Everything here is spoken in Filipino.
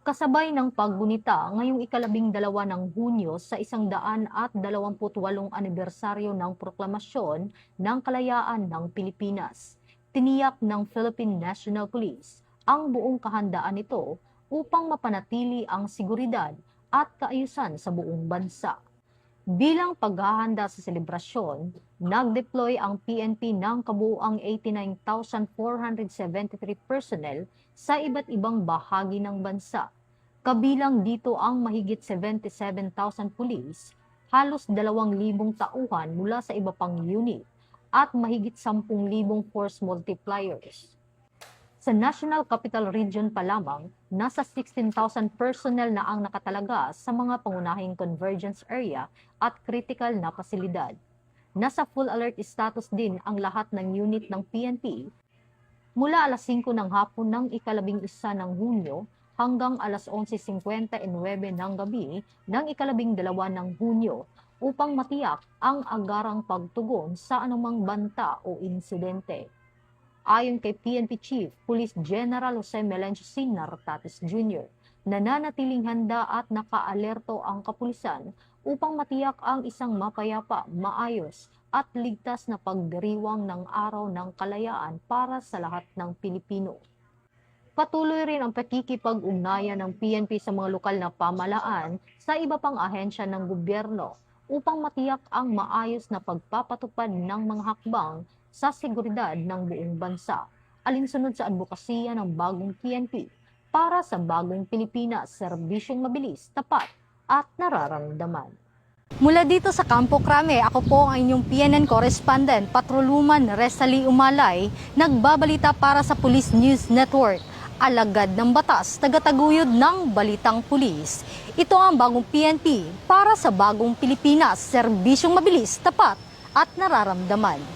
Kasabay ng paggunita ngayong ika-12 ng Hunyo sa 128 anibersaryo ng proklamasyon ng kalayaan ng Pilipinas. Tiniyak ng Philippine National Police ang buong kahandaan nito upang mapanatili ang seguridad at kaayusan sa buong bansa. Bilang paghahanda sa selebrasyon, nag-deploy ang PNP ng kabuuang 89,473 personnel sa iba't ibang bahagi ng bansa. Kabilang dito ang mahigit 77,000 pulis, halos 2,000 tauhan mula sa iba pang unit, at mahigit 10,000 force multipliers. Sa National Capital Region pa lamang, nasa 16,000 personnel na ang nakatalaga sa mga pangunahing convergence area at critical na pasilidad. Nasa full alert status din ang lahat ng unit ng PNP mula alas 5 ng hapon ng ika-11 ng Hunyo hanggang alas 11:59 ng gabi ng ika-12 ng Hunyo upang matiyak ang agarang pagtugon sa anumang banta o insidente. Ayon kay PNP Chief Police General Jose Melencio C. Nartates Jr., nananatiling handa at nakaalerto ang kapulisan upang matiyak ang isang mapayapa, maayos at ligtas na pagdiriwang ng araw ng kalayaan para sa lahat ng Pilipino. Patuloy rin ang pakikipag-ugnayan ng PNP sa mga lokal na pamahalaan sa iba pang ahensya ng gobyerno upang matiyak ang maayos na pagpapatupad ng mga hakbang sa seguridad ng buong bansa, alinsunod sa advokasya ng bagong PNP para sa bagong Pilipinas, serbisyong mabilis, tapat at nararamdaman. Mula dito sa Campo Crame, ako po ang inyong PNN correspondent, Patroluman Resali Umalay, nagbabalita para sa Police News Network. Alagad ng batas, tagataguyod ng balitang pulis. Ito ang bagong PNP para sa bagong Pilipinas, serbisyong mabilis, tapat at nararamdaman.